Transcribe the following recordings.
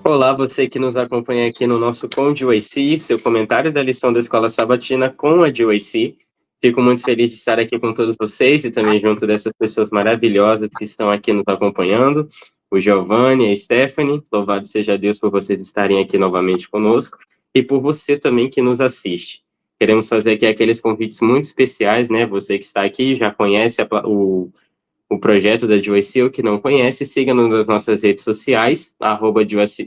Olá, você que nos acompanha aqui no nosso Com GYC, seu comentário da lição da Escola Sabatina com a GYC. Fico muito feliz de estar aqui com todos vocês e também junto dessas pessoas maravilhosas que estão aqui nos acompanhando, o Giovanni e a Stephanie. Louvado seja Deus por vocês estarem aqui novamente conosco e por você também que nos assiste. Queremos fazer aqui aqueles convites muito especiais, né? Você que está aqui já conhece o projeto da GYC, o que não conhece, siga-nos nas nossas redes sociais,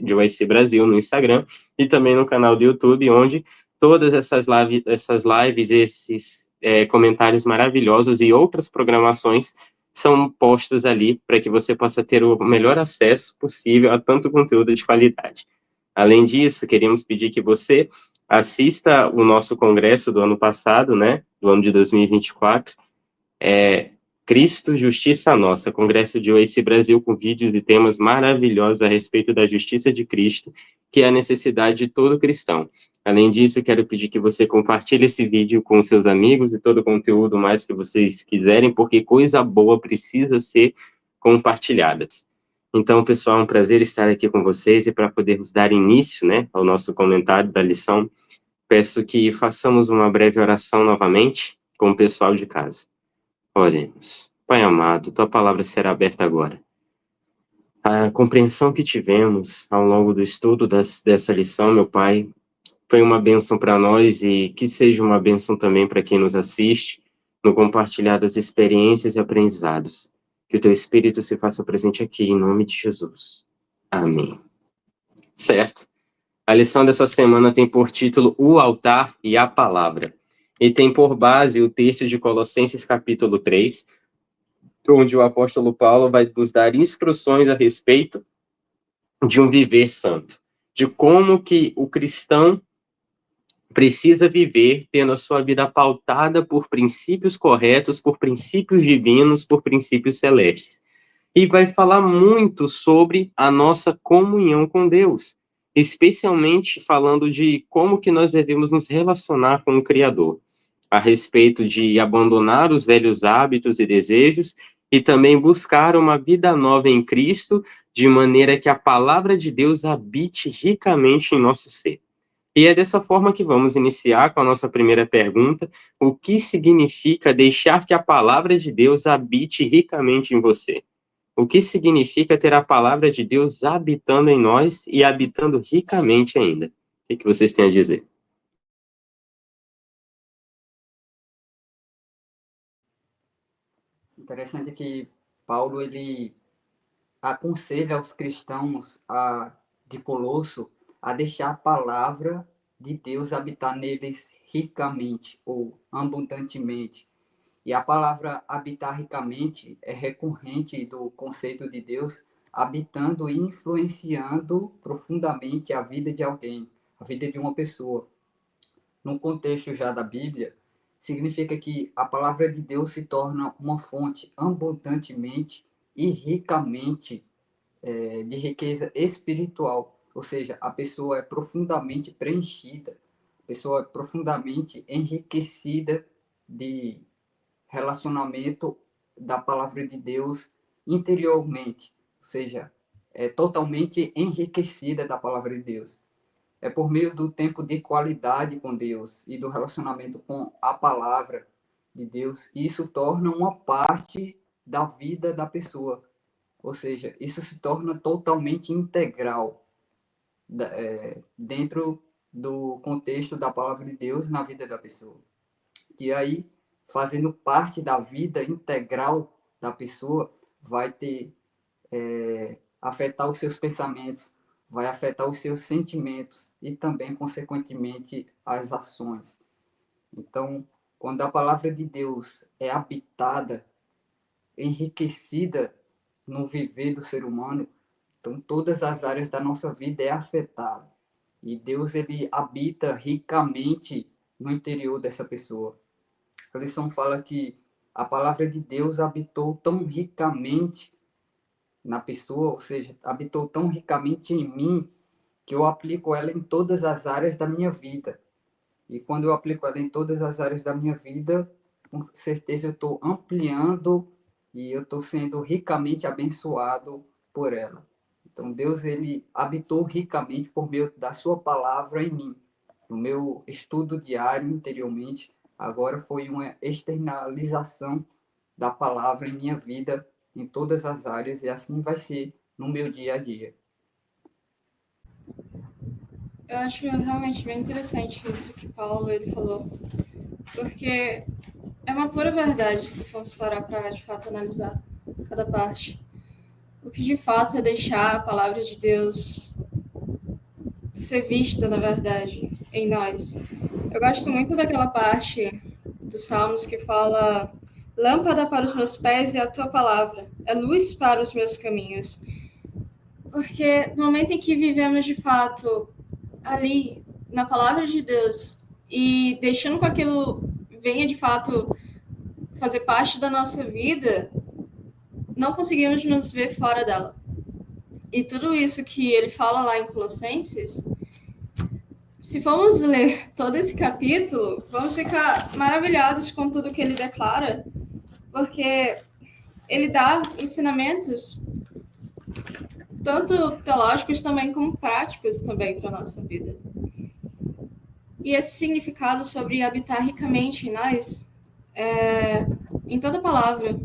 @GYC Brasil no Instagram, e também no canal do YouTube, onde todas essas lives esses comentários maravilhosos e outras programações são postas ali para que você possa ter o melhor acesso possível a tanto conteúdo de qualidade. Além disso, queríamos pedir que você assista o nosso congresso do ano passado, né, do ano de 2024, Cristo, Justiça Nossa, Congresso de OAC Brasil, com vídeos e temas maravilhosos a respeito da justiça de Cristo, que é a necessidade de todo cristão. Além disso, quero pedir que você compartilhe esse vídeo com seus amigos e todo o conteúdo mais que vocês quiserem, porque coisa boa precisa ser compartilhada. Então, pessoal, é um prazer estar aqui com vocês e para podermos dar início, né, ao nosso comentário da lição, peço que façamos uma breve oração novamente com o pessoal de casa. Oremos. Pai amado, tua palavra será aberta agora. A compreensão que tivemos ao longo do estudo dessa lição, meu Pai, foi uma bênção para nós e que seja uma bênção também para quem nos assiste, no compartilhar das experiências e aprendizados. Que o teu Espírito se faça presente aqui, em nome de Jesus. Amém. Certo. A lição dessa semana tem por título O Altar e a Palavra. E tem por base o texto de Colossenses capítulo 3, onde o apóstolo Paulo vai nos dar instruções a respeito de um viver santo, de como que o cristão precisa viver tendo a sua vida pautada por princípios corretos, por princípios divinos, por princípios celestes. E vai falar muito sobre a nossa comunhão com Deus, especialmente falando de como que nós devemos nos relacionar com o Criador, a respeito de abandonar os velhos hábitos e desejos e também buscar uma vida nova em Cristo, de maneira que a palavra de Deus habite ricamente em nosso ser. E é dessa forma que vamos iniciar com a nossa primeira pergunta: o que significa deixar que a palavra de Deus habite ricamente em você? O que significa ter a palavra de Deus habitando em nós e habitando ricamente ainda? O que vocês têm a dizer? Interessante que Paulo ele aconselha aos cristãos de Colosso a deixar a palavra de Deus habitar neles ricamente ou abundantemente. E a palavra habitar ricamente é recorrente do conceito de Deus habitando e influenciando profundamente a vida de alguém, a vida de uma pessoa. No contexto já da Bíblia, significa que a palavra de Deus se torna uma fonte abundantemente e ricamente de riqueza espiritual, ou seja, a pessoa é profundamente preenchida, a pessoa é profundamente enriquecida de relacionamento da palavra de Deus interiormente, ou seja, é totalmente enriquecida da palavra de Deus. É por meio do tempo de qualidade com Deus e do relacionamento com a palavra de Deus, isso torna uma parte da vida da pessoa. Ou seja, isso se torna totalmente integral dentro do contexto da palavra de Deus na vida da pessoa. E aí, fazendo parte da vida integral da pessoa, vai ter afetar os seus pensamentos, vai afetar os seus sentimentos e também, consequentemente, as ações. Então, quando a palavra de Deus é habitada, enriquecida no viver do ser humano, então todas as áreas da nossa vida é afetada. E Deus ele habita ricamente no interior dessa pessoa. A lição fala que a palavra de Deus habitou tão ricamente na pessoa, ou seja, habitou tão ricamente em mim, que eu aplico ela em todas as áreas da minha vida. E quando eu aplico ela em todas as áreas da minha vida, com certeza eu estou ampliando e eu estou sendo ricamente abençoado por ela. Então, Deus, ele habitou ricamente por meio da sua palavra em mim. No meu estudo diário, interiormente, agora foi uma externalização da palavra em minha vida, em todas as áreas, e assim vai ser no meu dia a dia. Eu acho realmente bem interessante isso que Paulo ele falou, porque é uma pura verdade se formos parar para, de fato, analisar cada parte. O que, de fato, é deixar a palavra de Deus ser vista, na verdade, em nós. Eu gosto muito daquela parte dos Salmos que fala: lâmpada para os meus pés é a tua palavra, é luz para os meus caminhos. Porque no momento em que vivemos, de fato, ali, na palavra de Deus, e deixando que aquilo venha, de fato, fazer parte da nossa vida, não conseguimos nos ver fora dela. E tudo isso que ele fala lá em Colossenses, se formos ler todo esse capítulo, vamos ficar maravilhados com tudo que ele declara, porque ele dá ensinamentos tanto teológicos também como práticos também para a nossa vida. E esse significado sobre habitar ricamente em nós, em toda palavra,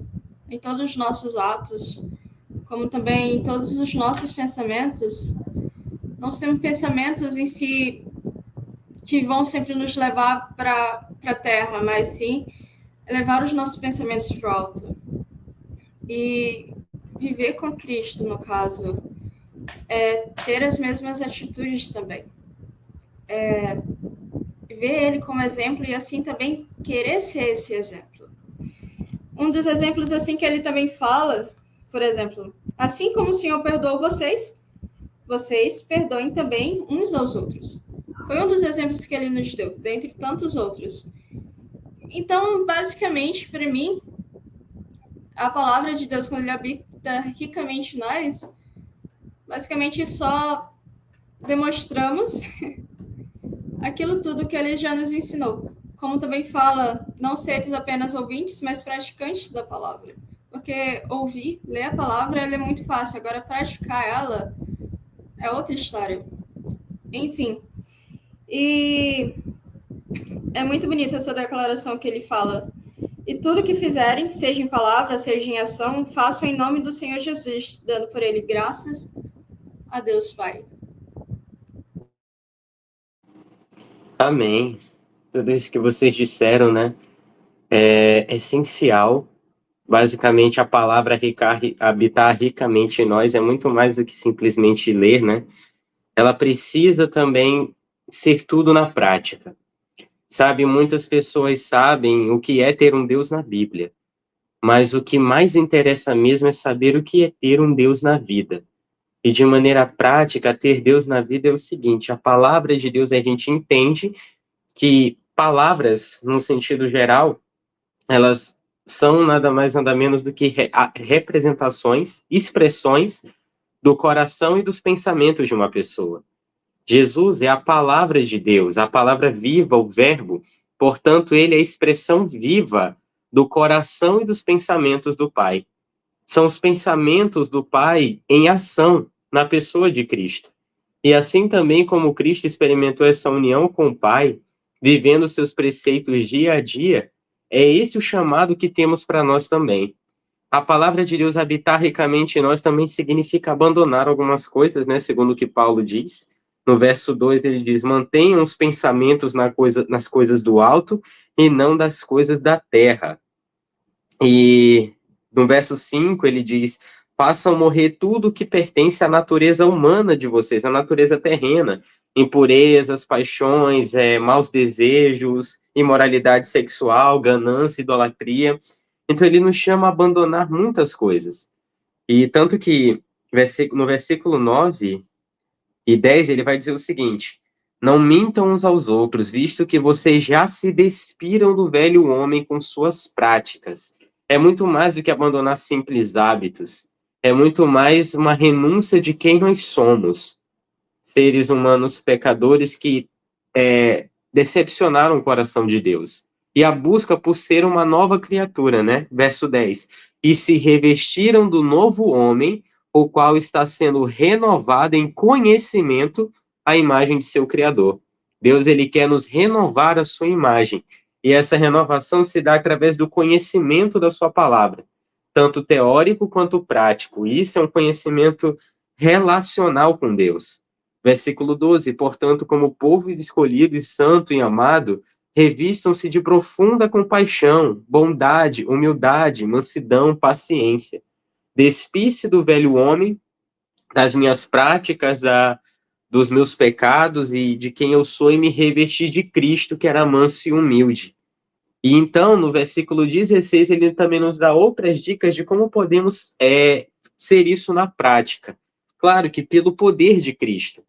em todos os nossos atos, como também em todos os nossos pensamentos, não são pensamentos em si que vão sempre nos levar para a terra, mas sim levar os nossos pensamentos para o alto. E viver com Cristo, no caso, é ter as mesmas atitudes também. Ver ele como exemplo e assim também querer ser esse exemplo. Um dos exemplos assim que ele também fala, por exemplo, assim como o Senhor perdoou vocês, vocês perdoem também uns aos outros. Foi um dos exemplos que ele nos deu, dentre tantos outros. Então, basicamente, para mim, a palavra de Deus, quando ele habita ricamente em nós, basicamente só demonstramos aquilo tudo que ele já nos ensinou. Como também fala, não sedes apenas ouvintes, mas praticantes da palavra. Porque ouvir, ler a palavra, ela é muito fácil. Agora, praticar ela é outra história. Enfim. E é muito bonita essa declaração que ele fala. E tudo que fizerem, seja em palavra, seja em ação, façam em nome do Senhor Jesus, dando por ele graças a Deus Pai. Amém. Tudo isso que vocês disseram, né, é essencial. Basicamente, a palavra habitar ricamente em nós é muito mais do que simplesmente ler, né? Ela precisa também ser tudo na prática. Sabe, muitas pessoas sabem o que é ter um Deus na Bíblia, mas o que mais interessa mesmo é saber o que é ter um Deus na vida. E de maneira prática, ter Deus na vida é o seguinte: a palavra de Deus, a gente entende que palavras, no sentido geral, elas são nada mais nada menos do que representações, expressões do coração e dos pensamentos de uma pessoa. Jesus é a palavra de Deus, a palavra viva, o verbo, portanto, ele é a expressão viva do coração e dos pensamentos do Pai. São os pensamentos do Pai em ação na pessoa de Cristo. E assim também como Cristo experimentou essa união com o Pai, vivendo seus preceitos dia a dia, é esse o chamado que temos para nós também. A palavra de Deus habitar ricamente em nós também significa abandonar algumas coisas, né? Segundo o que Paulo diz. No verso 2 ele diz: mantenham os pensamentos nas coisas do alto e não das coisas da terra. E no verso 5 ele diz: façam morrer tudo que pertence à natureza humana de vocês, à natureza terrena, impurezas, paixões, maus desejos, imoralidade sexual, ganância, idolatria. Então ele nos chama a abandonar muitas coisas. E tanto que no versículo 9 e 10 ele vai dizer o seguinte: não mintam uns aos outros, visto que vocês já se despiram do velho homem com suas práticas. É muito mais do que abandonar simples hábitos. É muito mais uma renúncia de quem nós somos. Seres humanos pecadores que decepcionaram o coração de Deus. E a busca por ser uma nova criatura, né? Verso 10. E se revestiram do novo homem, o qual está sendo renovado em conhecimento à imagem de seu Criador. Deus, ele quer nos renovar a sua imagem, e essa renovação se dá através do conhecimento da sua palavra, tanto teórico quanto prático. E isso é um conhecimento relacional com Deus. Versículo 12: portanto, como povo escolhido e santo e amado, revistam-se de profunda compaixão, bondade, humildade, mansidão, paciência. Despisse do velho homem, das minhas práticas, dos meus pecados e de quem eu sou, e me revesti de Cristo, que era manso e humilde. E então, no versículo 16, ele também nos dá outras dicas de como podemos ser isso na prática. Claro que pelo poder de Cristo,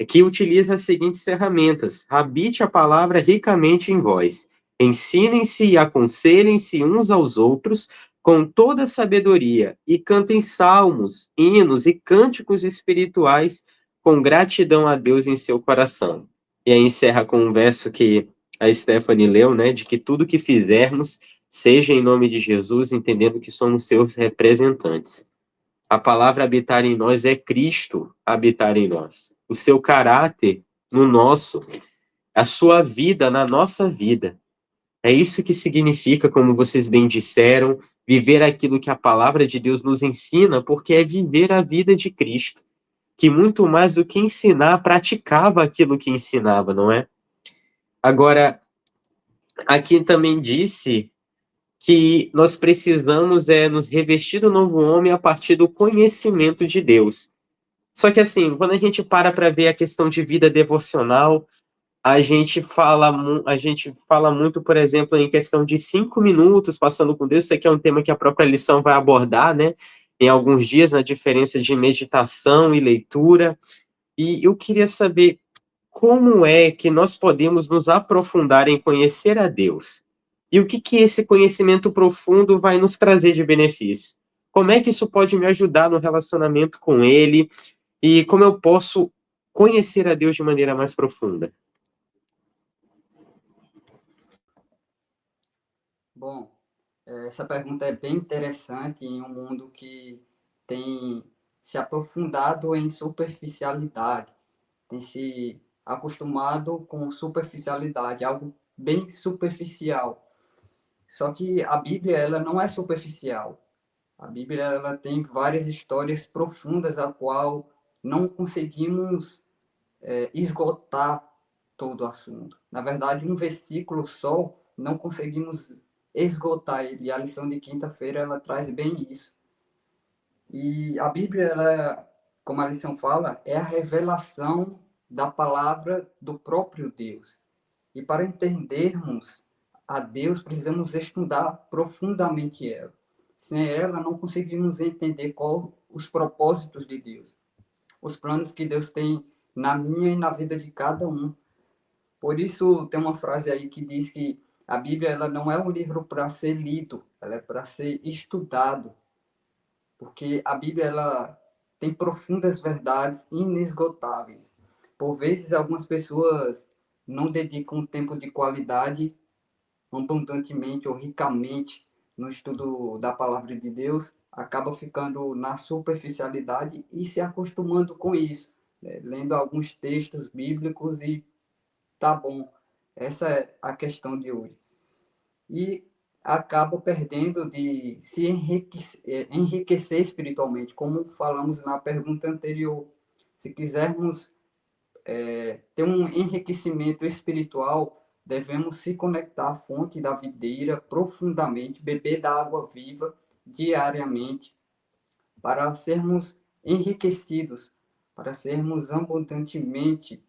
que utiliza as seguintes ferramentas: habite a palavra ricamente em vós, ensinem-se e aconselhem-se uns aos outros com toda sabedoria, e cantem salmos, hinos e cânticos espirituais com gratidão a Deus em seu coração. E aí encerra com um verso que a Stephanie leu, né, de que tudo que fizermos seja em nome de Jesus, entendendo que somos seus representantes. A palavra habitar em nós é Cristo habitar em nós. O seu caráter no nosso, a sua vida na nossa vida. É isso que significa, como vocês bem disseram, viver aquilo que a palavra de Deus nos ensina, porque é viver a vida de Cristo, que muito mais do que ensinar, praticava aquilo que ensinava, não é? Agora, aqui também disse que nós precisamos nos revestir do novo homem a partir do conhecimento de Deus. Só que assim, quando a gente para ver a questão de vida devocional, a gente fala muito, por exemplo, em questão de 5 minutos passando com Deus. Isso aqui é um tema que a própria lição vai abordar, né? Em alguns dias, na diferença de meditação e leitura. E eu queria saber como é que nós podemos nos aprofundar em conhecer a Deus. E o que esse conhecimento profundo vai nos trazer de benefício? Como é que isso pode me ajudar no relacionamento com Ele? E como eu posso conhecer a Deus de maneira mais profunda? Bom, essa pergunta é bem interessante em um mundo que tem se aprofundado em superficialidade, tem se acostumado com superficialidade, algo bem superficial. Só que a Bíblia, ela não é superficial. A Bíblia, ela tem várias histórias profundas a qual não conseguimos esgotar todo o assunto. Na verdade, um versículo só não conseguimos esgotar ele. A lição de quinta-feira ela traz bem isso. E a Bíblia, ela, como a lição fala, é a revelação da palavra do próprio Deus. E para entendermos a Deus, precisamos estudar profundamente ela. Sem ela, não conseguimos entender qual os propósitos de Deus, os planos que Deus tem na minha e na vida de cada um. Por isso, tem uma frase aí que diz que a Bíblia ela não é um livro para ser lido, ela é para ser estudado, porque a Bíblia ela tem profundas verdades inesgotáveis. Por vezes, algumas pessoas não dedicam tempo de qualidade, abundantemente ou ricamente no estudo da palavra de Deus, acaba ficando na superficialidade e se acostumando com isso, né? Lendo alguns textos bíblicos e tá bom. Essa é a questão de hoje. E acaba perdendo de se enriquecer espiritualmente, como falamos na pergunta anterior. Se quisermos ter um enriquecimento espiritual, devemos se conectar à fonte da videira profundamente, beber da água viva diariamente, para sermos enriquecidos, para sermos abundantemente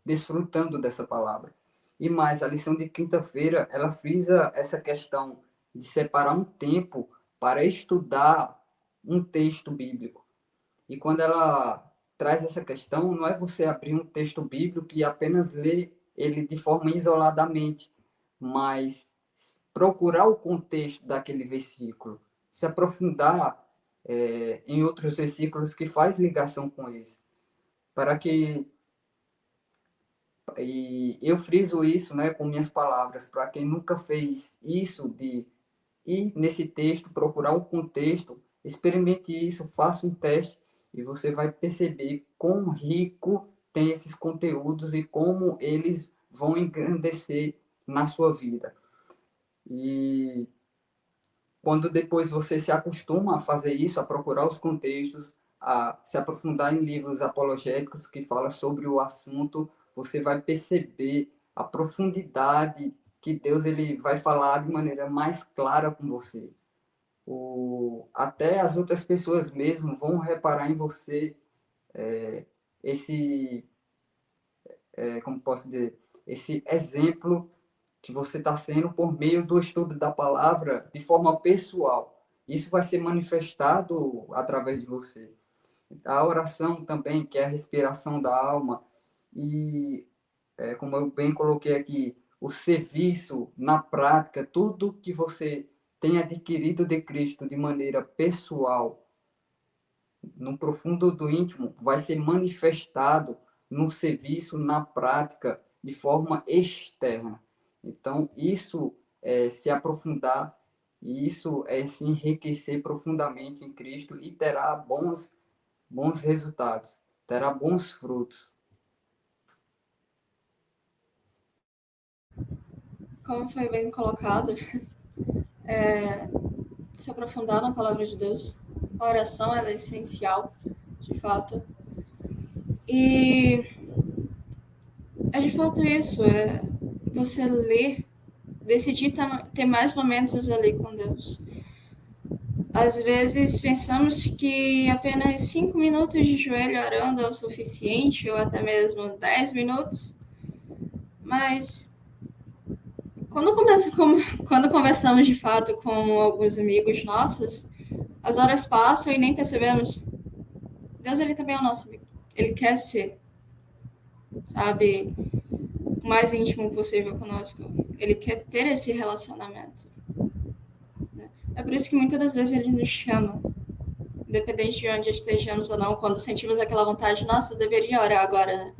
desfrutando dessa palavra. E mais, a lição de quinta-feira, ela frisa essa questão de separar um tempo para estudar um texto bíblico. E quando ela traz essa questão, não é você abrir um texto bíblico e apenas ler ele de forma isoladamente, mas procurar o contexto daquele versículo, se aprofundar em outros versículos que faz ligação com esse, para que e eu friso isso, né, com minhas palavras, para quem nunca fez isso de ir nesse texto, procurar o contexto, experimente isso, faça um teste e você vai perceber quão rico tem esses conteúdos e como eles vão engrandecer na sua vida. E quando depois você se acostuma a fazer isso, a procurar os contextos, a se aprofundar em livros apologéticos que falam sobre o assunto, você vai perceber a profundidade que Deus ele vai falar de maneira mais clara com você. Até as outras pessoas mesmo vão reparar em você esse, como posso dizer, esse exemplo que você está sendo por meio do estudo da palavra de forma pessoal. Isso vai ser manifestado através de você. A oração também, que é a respiração da alma, e como eu bem coloquei aqui, o serviço na prática, tudo que você tem adquirido de Cristo de maneira pessoal, no profundo do íntimo, vai ser manifestado no serviço, na prática, de forma externa. Então, isso é se aprofundar, e isso é se enriquecer profundamente em Cristo e terá bons resultados, terá bons frutos. Como foi bem colocado, se aprofundar na palavra de Deus. A oração ela é essencial, de fato. E é de fato isso, é você ler, decidir ter mais momentos ali com Deus. Às vezes pensamos que apenas 5 minutos de joelho orando é o suficiente, ou até mesmo 10 minutos, mas quando conversamos de fato com alguns amigos nossos, as horas passam e nem percebemos. Deus, ele também é o nosso amigo. Ele quer ser, sabe, o mais íntimo possível conosco. Ele quer ter esse relacionamento. É por isso que muitas das vezes ele nos chama, independente de onde estejamos ou não, quando sentimos aquela vontade, nossa, eu deveria orar agora, né?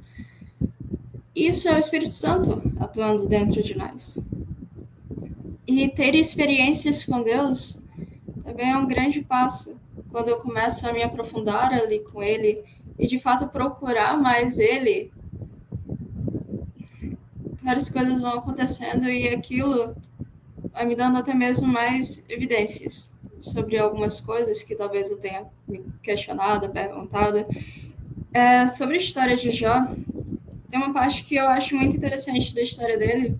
Isso é o Espírito Santo atuando dentro de nós. E ter experiências com Deus também é um grande passo. Quando eu começo a me aprofundar ali com Ele e, de fato, procurar mais Ele, várias coisas vão acontecendo e aquilo vai me dando até mesmo mais evidências sobre algumas coisas que talvez eu tenha me questionado, perguntado. Sobre a história de Jó, tem uma parte que eu acho muito interessante da história dele,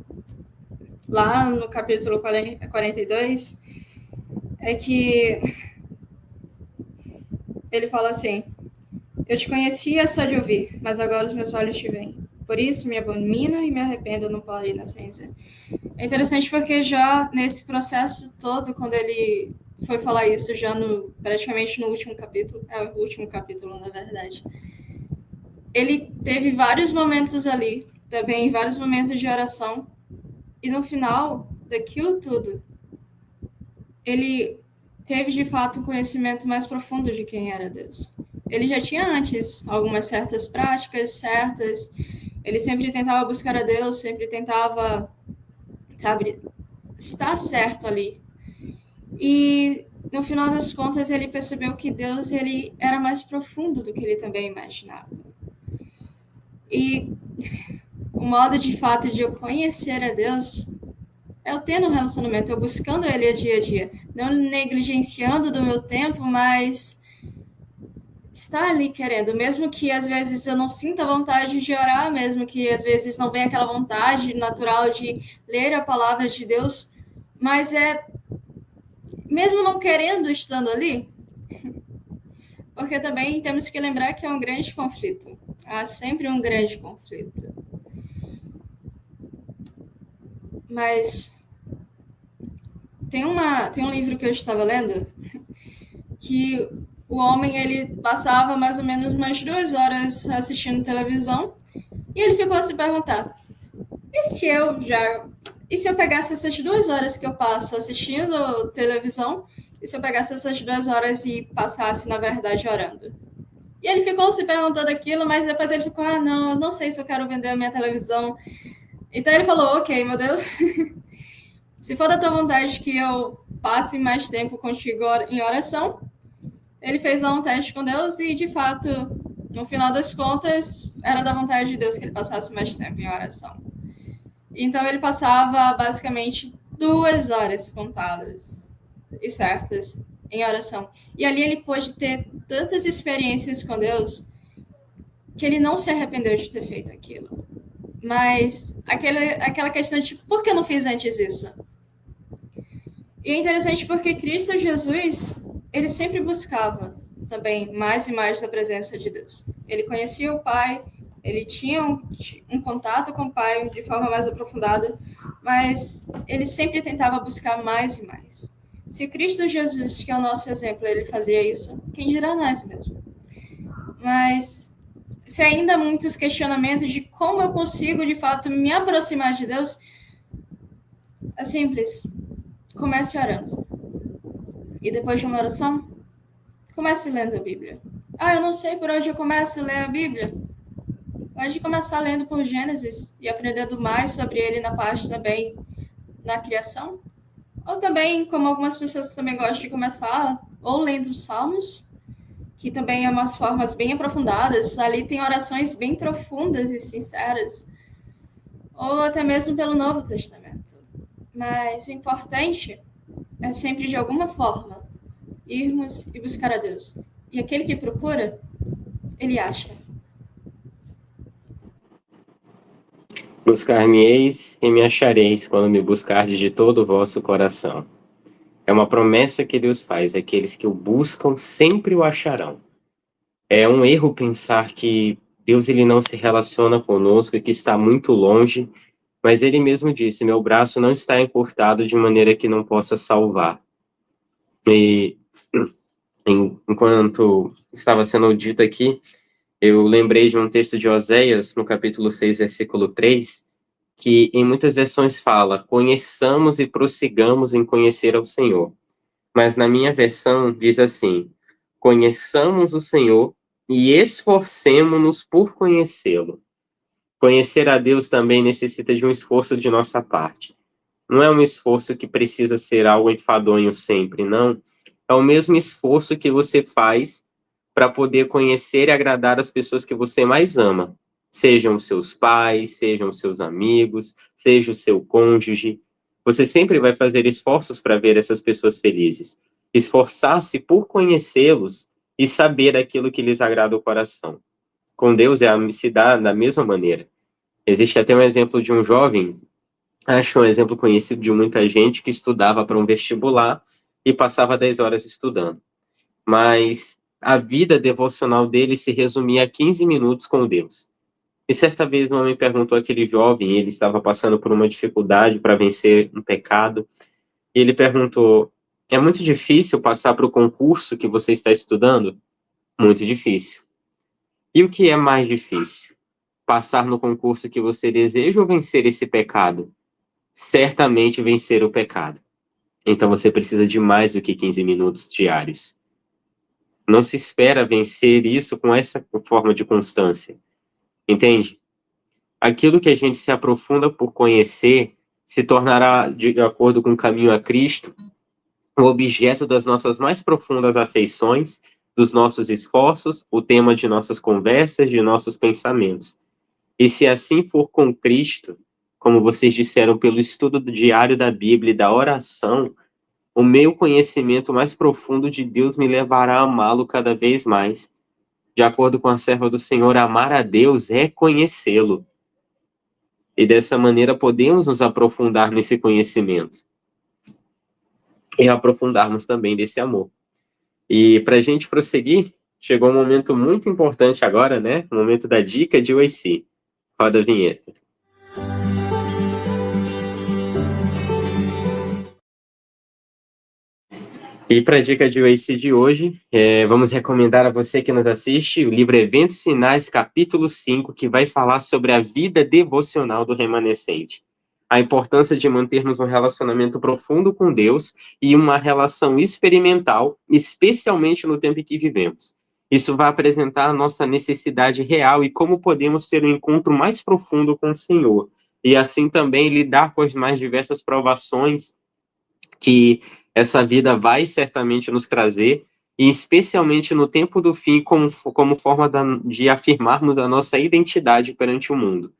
lá no capítulo 42, é que ele fala assim: eu te conhecia só de ouvir, mas agora os meus olhos te veem. Por isso me abomino e me arrependo no pó da inocência. É interessante porque já nesse processo todo, quando ele foi falar isso já praticamente no último capítulo, o último capítulo, na verdade, ele teve vários momentos ali, também vários momentos de oração, e no final daquilo tudo, ele teve de fato um conhecimento mais profundo de quem era Deus. Ele já tinha antes algumas certas práticas certas, ele sempre tentava buscar a Deus, sempre tentava, sabe, estar certo ali. E no final das contas ele percebeu que Deus ele era mais profundo do que ele também imaginava. E o modo de fato de eu conhecer a Deus é eu tendo um relacionamento, eu buscando ele dia a dia, não negligenciando do meu tempo, mas estar ali querendo, mesmo que às vezes eu não sinta vontade de orar, mesmo que às vezes não venha aquela vontade natural de ler a palavra de Deus, mas mesmo não querendo, estando ali, porque também temos que lembrar que é um grande conflito, há sempre um grande conflito. Mas tem um livro que eu estava lendo que o homem ele passava mais ou menos umas 2 horas assistindo televisão e ele ficou a se perguntar: e se eu pegasse essas 2 horas que eu passo assistindo televisão, e se eu pegasse essas 2 horas e passasse, na verdade, orando? E ele ficou se perguntando aquilo, mas depois ele ficou: não, eu não sei se eu quero vender a minha televisão. Então ele falou: ok, meu Deus, se for da tua vontade que eu passe mais tempo contigo em oração, ele fez lá um teste com Deus e, de fato, no final das contas, era da vontade de Deus que ele passasse mais tempo em oração. Então, ele passava, basicamente, 2 horas contadas e certas em oração. E ali ele pôde ter tantas experiências com Deus que ele não se arrependeu de ter feito aquilo. Mas aquela questão de por que eu não fiz antes isso? E é interessante porque Cristo Jesus, ele sempre buscava também mais e mais da presença de Deus. Ele conhecia o Pai, ele tinha um contato com o Pai de forma mais aprofundada, mas ele sempre tentava buscar mais e mais. Se Cristo Jesus, que é o nosso exemplo, ele fazia isso, quem dirá nós mesmo? Mas se ainda há muitos questionamentos de como eu consigo, de fato, me aproximar de Deus, é simples. Comece orando. E depois de uma oração, comece lendo a Bíblia. Eu não sei por onde eu começo a ler a Bíblia. Pode começar lendo por Gênesis e aprendendo mais sobre ele na parte também na criação. Ou também, como algumas pessoas também gostam de começar, ou lendo os Salmos, que também é umas formas bem aprofundadas. Ali tem orações bem profundas e sinceras. Ou até mesmo pelo Novo Testamento. Mas o importante é sempre, de alguma forma, irmos e buscar a Deus. E aquele que procura, ele acha. Buscar-me-eis e me achareis quando me buscardes de todo o vosso coração. É uma promessa que Deus faz, aqueles que o buscam sempre o acharão. É um erro pensar que Deus ele não se relaciona conosco e que está muito longe, mas ele mesmo disse, meu braço não está encurtado de maneira que não possa salvar. E enquanto estava sendo dito aqui, eu lembrei de um texto de Oséias, no capítulo 6, versículo 3, que em muitas versões fala, conheçamos e prossigamos em conhecer ao Senhor. Mas na minha versão diz assim, conheçamos o Senhor e esforcemo-nos por conhecê-lo. Conhecer a Deus também necessita de um esforço de nossa parte. Não é um esforço que precisa ser algo enfadonho sempre, não. É o mesmo esforço que você faz para poder conhecer e agradar as pessoas que você mais ama. Sejam os seus pais, sejam os seus amigos, seja o seu cônjuge. Você sempre vai fazer esforços para ver essas pessoas felizes. Esforçar-se por conhecê-los e saber aquilo que lhes agrada o coração. Com Deus se dá da mesma maneira. Existe até um exemplo de um jovem, acho um exemplo conhecido de muita gente, que estudava para um vestibular e passava 10 horas estudando. Mas a vida devocional dele se resumia a 15 minutos com Deus. E certa vez uma mãe perguntou àquele jovem, ele estava passando por uma dificuldade para vencer um pecado, e ele perguntou, é muito difícil passar para o concurso que você está estudando? Muito difícil. E o que é mais difícil? Passar no concurso que você deseja ou vencer esse pecado? Certamente vencer o pecado. Então você precisa de mais do que 15 minutos diários. Não se espera vencer isso com essa forma de constância. Entende? Aquilo que a gente se aprofunda por conhecer se tornará, de acordo com o caminho a Cristo, o objeto das nossas mais profundas afeições, dos nossos esforços, o tema de nossas conversas, de nossos pensamentos. E se assim for com Cristo, como vocês disseram, pelo estudo diário da Bíblia e da oração, o meu conhecimento mais profundo de Deus me levará a amá-lo cada vez mais. De acordo com a serva do Senhor, amar a Deus é conhecê-lo. E dessa maneira podemos nos aprofundar nesse conhecimento. E aprofundarmos também desse amor. E para a gente prosseguir, chegou um momento muito importante agora, né? O momento da dica de UIC. Roda a vinheta. E para a dica de UIC de hoje, vamos recomendar a você que nos assiste o livro Eventos Finais, capítulo 5, que vai falar sobre a vida devocional do remanescente. A importância de mantermos um relacionamento profundo com Deus e uma relação experimental, especialmente no tempo em que vivemos. Isso vai apresentar a nossa necessidade real e como podemos ter um encontro mais profundo com o Senhor. E assim também lidar com as mais diversas provações que essa vida vai certamente nos trazer e especialmente no tempo do fim, como forma de afirmarmos a nossa identidade perante o mundo.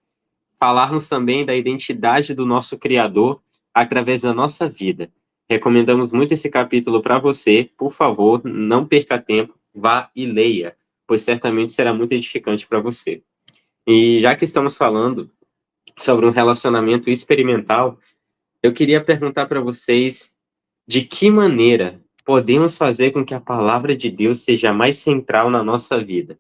Falarmos também da identidade do nosso Criador através da nossa vida. Recomendamos muito esse capítulo para você. Por favor, não perca tempo, vá e leia, pois certamente será muito edificante para você. E já que estamos falando sobre um relacionamento experimental, eu queria perguntar para vocês de que maneira podemos fazer com que a palavra de Deus seja mais central na nossa vida.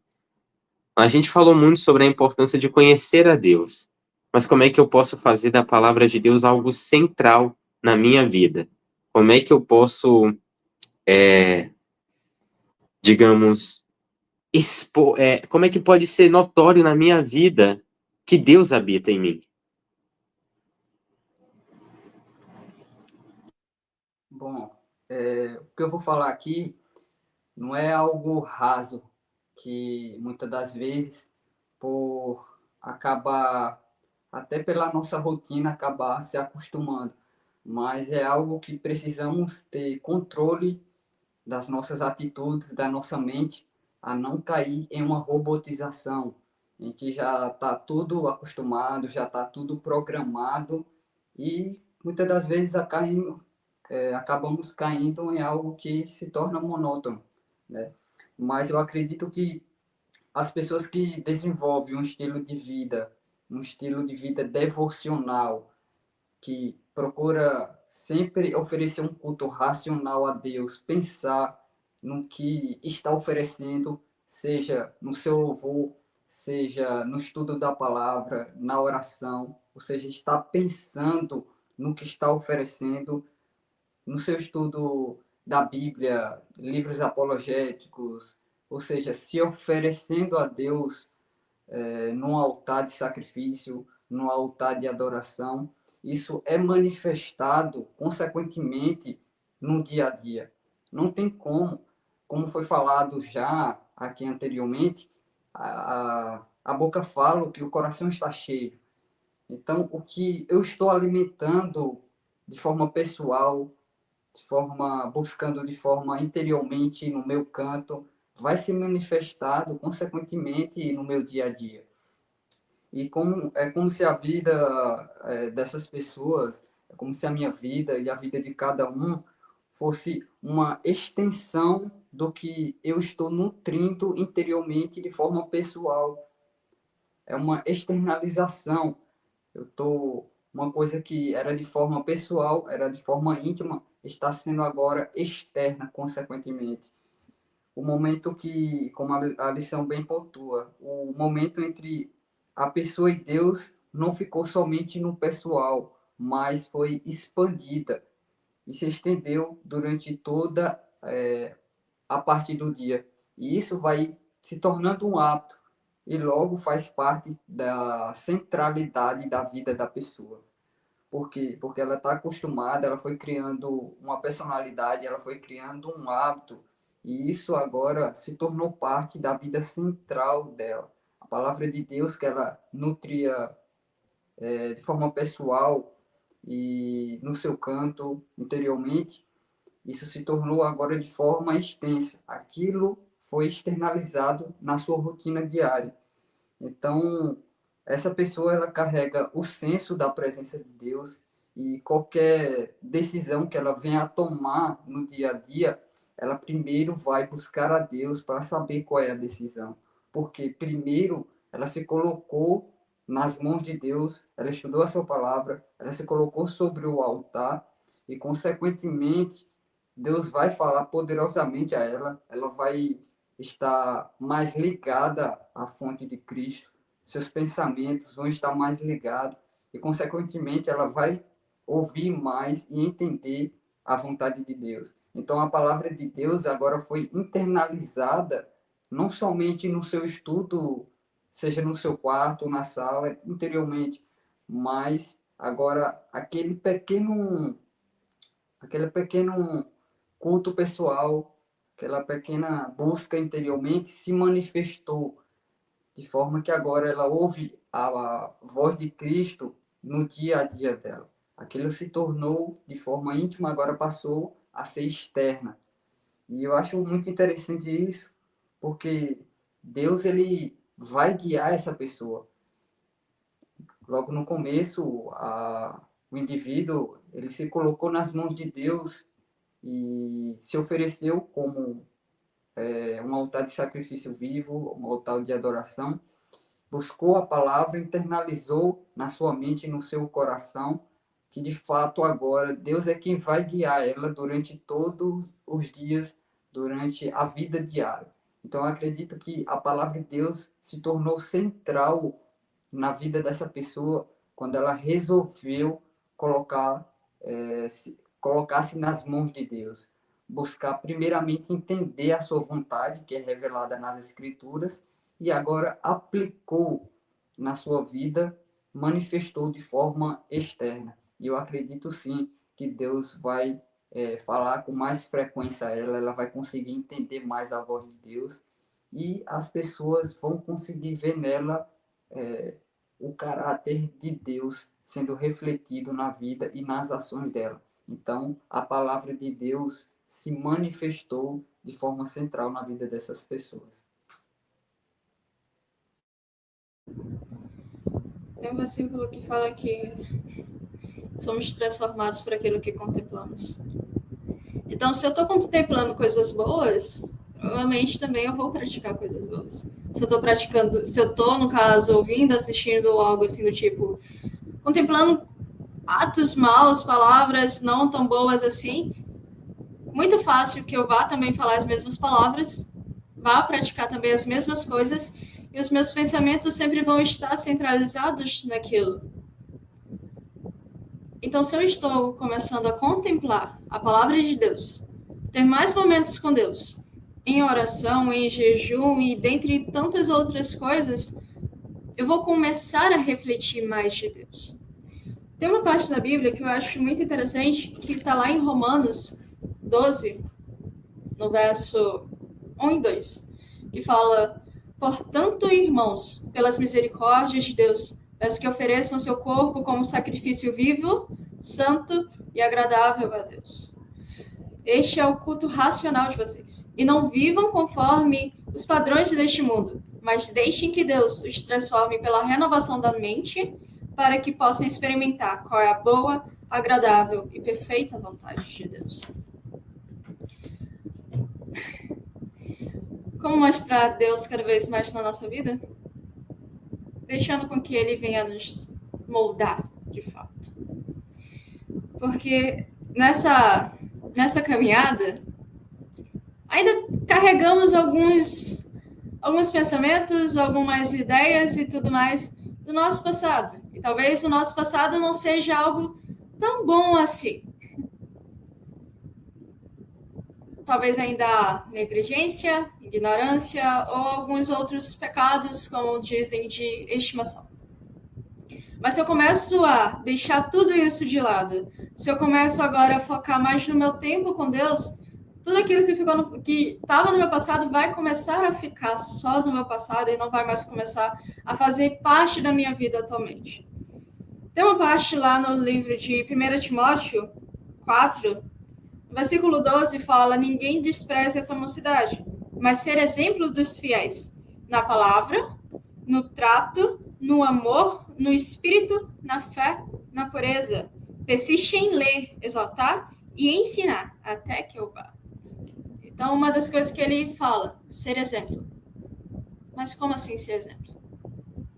A gente falou muito sobre a importância de conhecer a Deus, mas como é que eu posso fazer da palavra de Deus algo central na minha vida? Como é que eu posso, digamos, como é que pode ser notório na minha vida que Deus habita em mim? Bom, o que eu vou falar aqui não é algo raso, que muitas das vezes, por acabar, até pela nossa rotina, acabar se acostumando, mas é algo que precisamos ter controle das nossas atitudes, da nossa mente, a não cair em uma robotização, em que já está tudo acostumado, já está tudo programado e muitas das vezes acabamos caindo em algo que se torna monótono, né? Mas eu acredito que as pessoas que desenvolvem um estilo de vida devocional, que procura sempre oferecer um culto racional a Deus, pensar no que está oferecendo, seja no seu louvor, seja no estudo da palavra, na oração, ou seja, está pensando no que está oferecendo, no seu estudo da Bíblia, livros apologéticos, ou seja, se oferecendo a Deus num altar de sacrifício, num altar de adoração, isso é manifestado, consequentemente, no dia a dia. Não tem como foi falado já aqui anteriormente, a boca fala o que o coração está cheio. Então, o que eu estou alimentando de forma pessoal, buscando de forma interiormente no meu canto, vai ser manifestado consequentemente no meu dia a dia. E como se a vida dessas pessoas, é como se a minha vida e a vida de cada um fosse uma extensão do que eu estou nutrindo interiormente de forma pessoal. É uma externalização. Uma coisa que era de forma pessoal, era de forma íntima, está sendo agora externa, consequentemente. O momento que, como a lição bem pontua, o momento entre a pessoa e Deus não ficou somente no pessoal, mas foi expandida e se estendeu durante toda a parte do dia. E isso vai se tornando um hábito e logo faz parte da centralidade da vida da pessoa. Por quê? Porque ela está acostumada, ela foi criando uma personalidade, ela foi criando um hábito, e isso agora se tornou parte da vida central dela. A palavra de Deus que ela nutria de forma pessoal e no seu canto interiormente, isso se tornou agora de forma extensa. Aquilo foi externalizado na sua rotina diária. Então, essa pessoa ela carrega o senso da presença de Deus e qualquer decisão que ela venha a tomar no dia a dia, ela primeiro vai buscar a Deus para saber qual é a decisão. Porque primeiro ela se colocou nas mãos de Deus, ela estudou a sua palavra, ela se colocou sobre o altar e, consequentemente, Deus vai falar poderosamente a ela, ela vai estar mais ligada à fonte de Cristo, seus pensamentos vão estar mais ligados e, consequentemente, ela vai ouvir mais e entender a vontade de Deus. Então, a palavra de Deus agora foi internalizada, não somente no seu estudo, seja no seu quarto, na sala, interiormente, mas agora aquele pequeno culto pessoal, aquela pequena busca interiormente se manifestou de forma que agora ela ouve a voz de Cristo no dia a dia dela. Aquilo se tornou de forma íntima, agora passou a ser externa. E eu acho muito interessante isso, porque Deus ele vai guiar essa pessoa. Logo no começo, o indivíduo ele se colocou nas mãos de Deus e se ofereceu como um altar de sacrifício vivo, um altar de adoração, buscou a palavra, internalizou na sua mente e no seu coração que de fato agora Deus é quem vai guiar ela durante todos os dias, durante a vida diária. Então eu acredito que a palavra de Deus se tornou central na vida dessa pessoa quando ela resolveu colocar colocar-se nas mãos de Deus, buscar primeiramente entender a sua vontade, que é revelada nas Escrituras, e agora aplicou na sua vida, manifestou de forma externa. E eu acredito sim que Deus vai falar com mais frequência a ela, ela vai conseguir entender mais a voz de Deus e as pessoas vão conseguir ver nela o caráter de Deus sendo refletido na vida e nas ações dela. Então, a palavra de Deus se manifestou de forma central na vida dessas pessoas. Tem um versículo que fala que somos transformados por aquilo que contemplamos. Então, se eu estou contemplando coisas boas, provavelmente também eu vou praticar coisas boas. Se eu estou praticando, se eu estou, no caso, ouvindo, assistindo ou algo assim do tipo, contemplando atos maus, palavras não tão boas assim, muito fácil que eu vá também falar as mesmas palavras, vá praticar também as mesmas coisas, e os meus pensamentos sempre vão estar centralizados naquilo. Então, se eu estou começando a contemplar a palavra de Deus, ter mais momentos com Deus, em oração, em jejum e dentre tantas outras coisas, eu vou começar a refletir mais de Deus. Tem uma parte da Bíblia que eu acho muito interessante, que está lá em Romanos 12, no verso 1 e 2, que fala: portanto, irmãos, pelas misericórdias de Deus, peço que ofereçam seu corpo como sacrifício vivo, santo e agradável a Deus. Este é o culto racional de vocês. E não vivam conforme os padrões deste mundo, mas deixem que Deus os transforme pela renovação da mente, para que possam experimentar qual é a boa, agradável e perfeita vontade de Deus. Como mostrar Deus cada vez mais na nossa vida? Deixando com que Ele venha nos moldar, de fato. Porque nessa caminhada, ainda carregamos alguns pensamentos, algumas ideias e tudo mais do nosso passado. E talvez o nosso passado não seja algo tão bom assim. Talvez ainda há negligência, ignorância ou alguns outros pecados, como dizem, de estimação. Mas se eu começo a deixar tudo isso de lado, se eu começo agora a focar mais no meu tempo com Deus, tudo aquilo que estava no meu passado vai começar a ficar só no meu passado e não vai mais começar a fazer parte da minha vida atualmente. Tem uma parte lá no livro de 1 Timóteo 4, no versículo 12 fala: ninguém despreze a tua mocidade, mas ser exemplo dos fiéis na palavra, no trato, no amor, no espírito, na fé, na pureza. Persiste em ler, exaltar e ensinar até que eu vá. Então, uma das coisas que ele fala, ser exemplo. Mas como assim ser exemplo?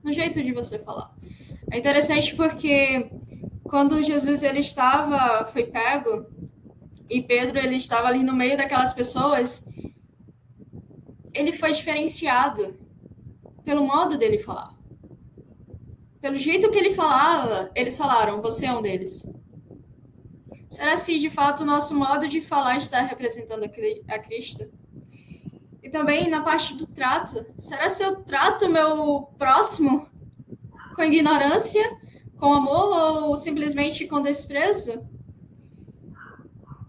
No jeito de você falar. É interessante porque quando Jesus foi pego, e Pedro ele estava ali no meio daquelas pessoas, ele foi diferenciado pelo modo dele falar. Pelo jeito que ele falava, eles falaram: você é um deles. Será se de fato o nosso modo de falar está representando a Cristo? E também na parte do trato, será se eu trato o meu próximo com ignorância, com amor ou simplesmente com desprezo?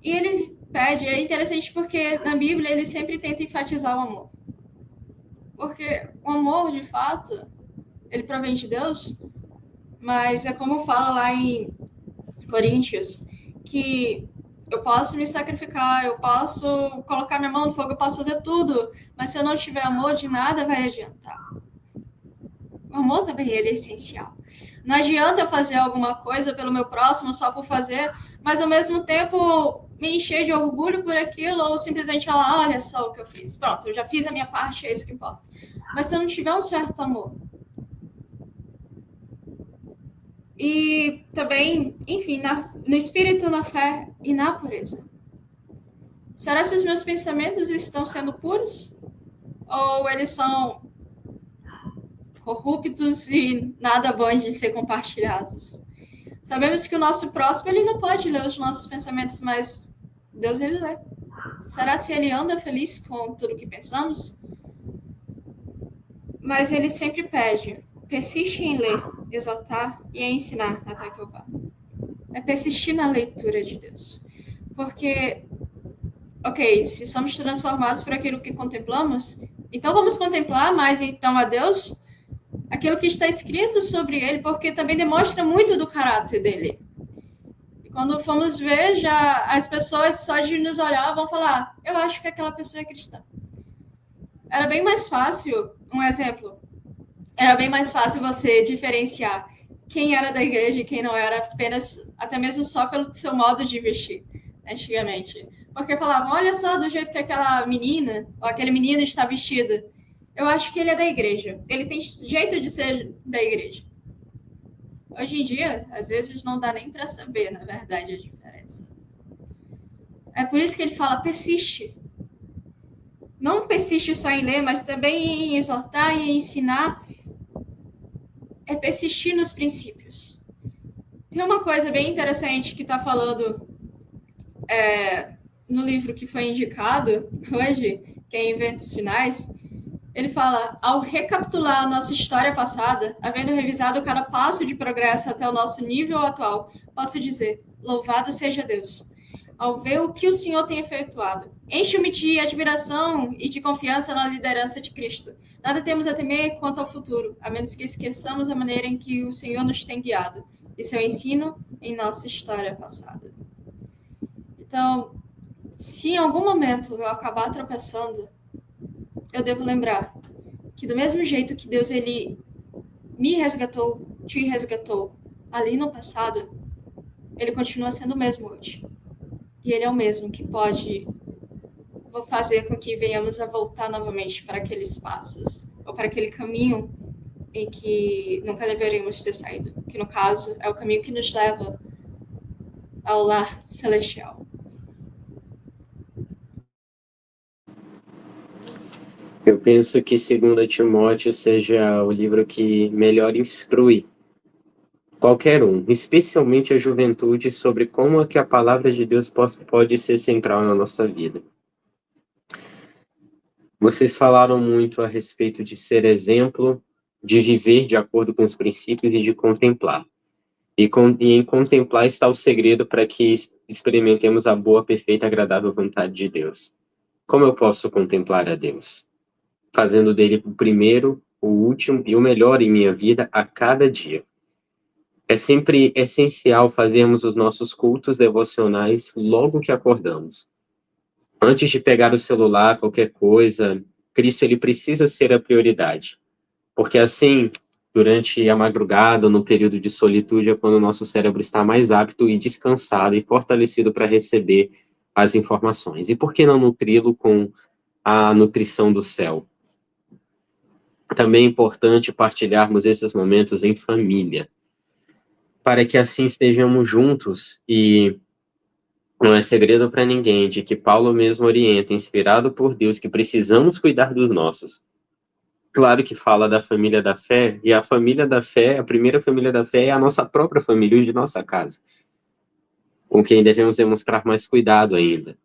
E ele pede, é interessante porque na Bíblia ele sempre tenta enfatizar o amor. Porque o amor, de fato, ele provém de Deus, mas é como fala lá em Coríntios, que eu posso me sacrificar, eu posso colocar minha mão no fogo, eu posso fazer tudo, mas se eu não tiver amor, de nada vai adiantar. O amor também ele é essencial. Não adianta eu fazer alguma coisa pelo meu próximo só por fazer, mas ao mesmo tempo me encher de orgulho por aquilo ou simplesmente falar, olha só o que eu fiz. Pronto, eu já fiz a minha parte, é isso que importa. Mas se eu não tiver um certo amor. E também, enfim, no espírito, na fé e na pureza. Será que os meus pensamentos estão sendo puros? Ou eles são corruptos e nada bons de ser compartilhados? Sabemos que o nosso próximo, ele não pode ler os nossos pensamentos, mas Deus, ele lê. Será se ele anda feliz com tudo que pensamos? Mas ele sempre pede, persiste em ler, exortar e ensinar até que eu vá. É persistir na leitura de Deus. Porque, ok, se somos transformados por aquilo que contemplamos, então vamos contemplar mais então a Deus, aquilo que está escrito sobre ele, porque também demonstra muito do caráter dele. E quando formos ver, já as pessoas só de nos olhar vão falar, eu acho que aquela pessoa é cristã. Era bem mais fácil, um exemplo, era bem mais fácil você diferenciar quem era da igreja e quem não era, apenas, até mesmo só pelo seu modo de vestir, antigamente. Porque falavam, olha só do jeito que aquela menina, ou aquele menino está vestido. Eu acho que ele é da igreja. Ele tem jeito de ser da igreja. Hoje em dia, às vezes não dá nem para saber, na verdade, a diferença. É por isso que ele fala, persiste. Não persiste só em ler, mas também em exortar e em ensinar. É persistir nos princípios. Tem uma coisa bem interessante que está falando no livro que foi indicado hoje, que é Eventos Finais. Ele fala, ao recapitular a nossa história passada, havendo revisado cada passo de progresso até o nosso nível atual, posso dizer, louvado seja Deus. Ao ver o que o Senhor tem efetuado, enche-me de admiração e de confiança na liderança de Cristo. Nada temos a temer quanto ao futuro, a menos que esqueçamos a maneira em que o Senhor nos tem guiado e seu ensino em nossa história passada. Então, se em algum momento eu acabar tropeçando, eu devo lembrar que do mesmo jeito que Deus ele me resgatou, te resgatou ali no passado, ele continua sendo o mesmo hoje. E ele é o mesmo que pode fazer com que venhamos a voltar novamente para aqueles passos, ou para aquele caminho em que nunca deveríamos ter saído, que no caso é o caminho que nos leva ao lar celestial. Eu penso que 2 Timóteo seja o livro que melhor instrui qualquer um, especialmente a juventude, sobre como é que a palavra de Deus pode ser central na nossa vida. Vocês falaram muito a respeito de ser exemplo, de viver de acordo com os princípios e de contemplar. E em contemplar está o segredo para que experimentemos a boa, perfeita e agradável vontade de Deus. Como eu posso contemplar a Deus? Fazendo dele o primeiro, o último e o melhor em minha vida a cada dia. É sempre essencial fazermos os nossos cultos devocionais logo que acordamos. Antes de pegar o celular, qualquer coisa, Cristo ele precisa ser a prioridade. Porque assim, durante a madrugada, no período de solitude, é quando o nosso cérebro está mais apto e descansado e fortalecido para receber as informações. E por que não nutri-lo com a nutrição do céu? Também é importante partilharmos esses momentos em família, para que assim estejamos juntos. E não é segredo para ninguém de que Paulo mesmo orienta, inspirado por Deus, que precisamos cuidar dos nossos. Claro que fala da família da fé, e a família da fé, a primeira família da fé é a nossa própria família, o de nossa casa, com quem devemos demonstrar mais cuidado ainda.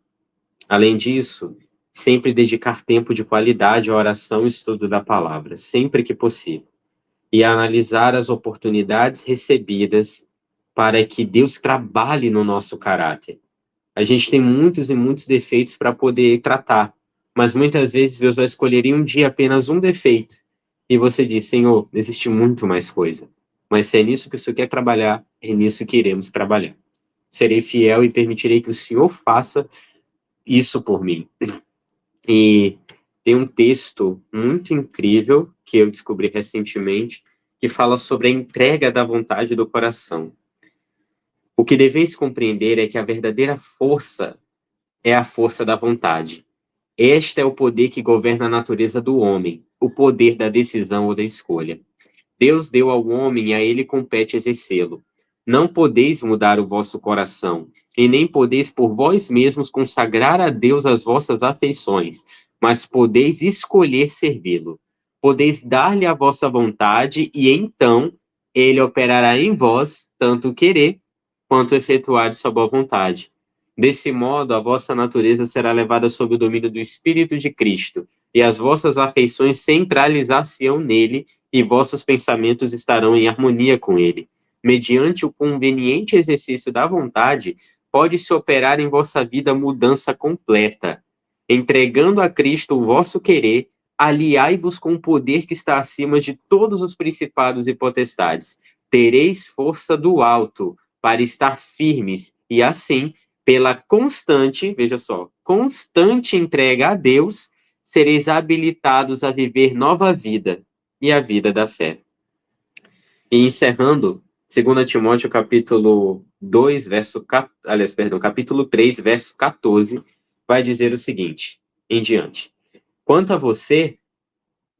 Além disso, sempre dedicar tempo de qualidade à oração e estudo da palavra, sempre que possível. E analisar as oportunidades recebidas para que Deus trabalhe no nosso caráter. A gente tem muitos e muitos defeitos para poder tratar, mas muitas vezes Deus vai escolher em um dia apenas um defeito, e você diz, Senhor, existe muito mais coisa, mas se é nisso que o Senhor quer trabalhar, é nisso que iremos trabalhar. serei fiel e permitirei que o Senhor faça isso por mim. E tem um texto muito incrível que eu descobri recentemente, que fala sobre a entrega da vontade do coração. O que deveis compreender é que a verdadeira força é a força da vontade. Este é o poder que governa a natureza do homem, o poder da decisão ou da escolha. Deus deu ao homem e a ele compete exercê-lo. Não podeis mudar o vosso coração, e nem podeis por vós mesmos consagrar a Deus as vossas afeições, mas podeis escolher servi-lo. Podeis dar-lhe a vossa vontade, e então ele operará em vós, tanto querer quanto efetuar de sua boa vontade. Desse modo, a vossa natureza será levada sob o domínio do Espírito de Cristo, e as vossas afeições centralizar-se-ão nele, e vossos pensamentos estarão em harmonia com ele. Mediante o conveniente exercício da vontade, pode-se operar em vossa vida mudança completa. Entregando a Cristo o vosso querer, aliai-vos com o poder que está acima de todos os principados e potestades. Tereis força do alto para estar firmes e assim, pela constante, veja só, constante entrega a Deus, sereis habilitados a viver nova vida e a vida da fé. E encerrando, 2 Timóteo capítulo 2, capítulo 3, verso 14, vai dizer o seguinte, em diante. Quanto a você,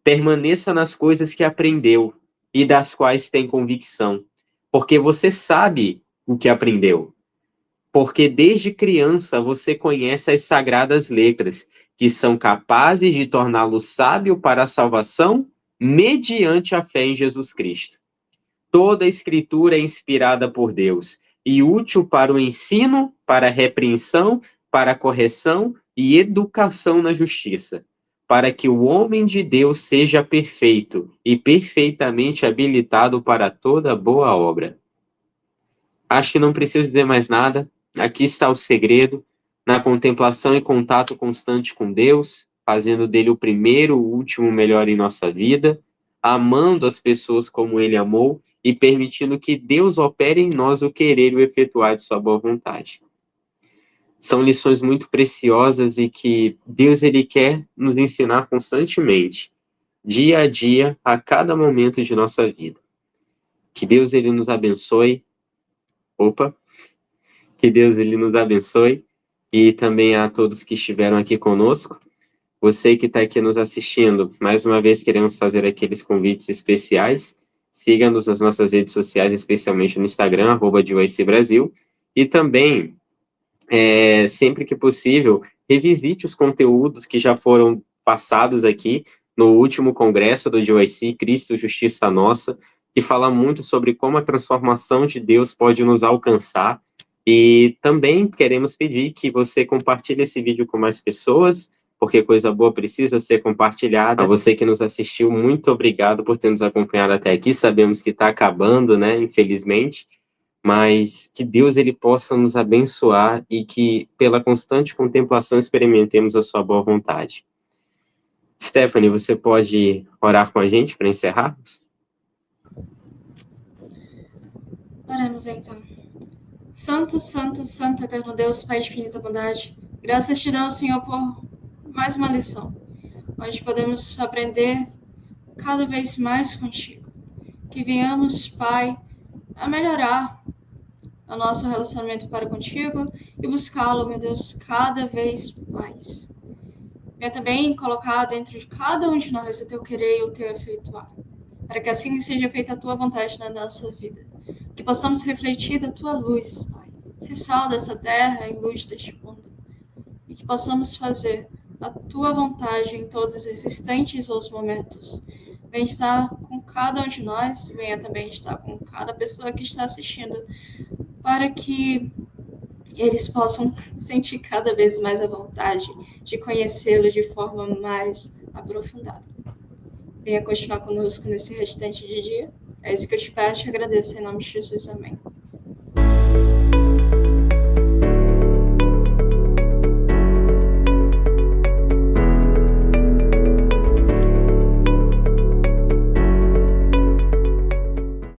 permaneça nas coisas que aprendeu e das quais tem convicção, porque você sabe o que aprendeu. Porque desde criança você conhece as sagradas letras, que são capazes de torná-lo sábio para a salvação mediante a fé em Jesus Cristo. Toda a Escritura é inspirada por Deus e útil para o ensino, para a repreensão, para a correção e educação na justiça, para que o homem de Deus seja perfeito e perfeitamente habilitado para toda boa obra. Acho que não preciso dizer mais nada. Aqui está o segredo, na contemplação e contato constante com Deus, fazendo dele o primeiro, o último, o melhor em nossa vida, amando as pessoas como ele amou e permitindo que Deus opere em nós o querer e o efetuar de sua boa vontade. São lições muito preciosas e que Deus ele quer nos ensinar constantemente, dia a dia, a cada momento de nossa vida. Que Deus ele nos abençoe. Que Deus ele nos abençoe e também a todos que estiveram aqui conosco. Você que está aqui nos assistindo, mais uma vez queremos fazer aqueles convites especiais. Siga-nos nas nossas redes sociais, especialmente no Instagram, @DYCBrasil. E também, sempre que possível, revisite os conteúdos que já foram passados aqui no último congresso do DYC, Cristo, Justiça Nossa, que fala muito sobre como a transformação de Deus pode nos alcançar. E também queremos pedir que você compartilhe esse vídeo com mais pessoas, porque coisa boa precisa ser compartilhada. A você que nos assistiu, muito obrigado por ter nos acompanhado até aqui. Sabemos que está acabando, né, infelizmente, mas que Deus ele possa nos abençoar e que, pela constante contemplação, experimentemos a sua boa vontade. Stephanie, você pode orar com a gente para encerrarmos? Oremos então. Santo, santo, santo, eterno Deus, Pai de infinita bondade, graças te damos, Senhor, por mais uma lição, onde podemos aprender cada vez mais contigo. Que venhamos, Pai, a melhorar o nosso relacionamento para contigo e buscá-lo, meu Deus, cada vez mais. Venha também colocar dentro de cada um de nós o teu querer e o teu efetuar, para que assim seja feita a tua vontade na nossa vida. Que possamos refletir da tua luz, Pai, ser sal dessa terra e luz deste mundo. E que possamos fazer a tua vontade em todos os instantes ou os momentos. Venha estar com cada um de nós, venha também estar com cada pessoa que está assistindo, para que eles possam sentir cada vez mais a vontade de conhecê-lo de forma mais aprofundada. Venha continuar conosco nesse restante de dia. É isso que eu te peço e agradeço em nome de Jesus. Amém.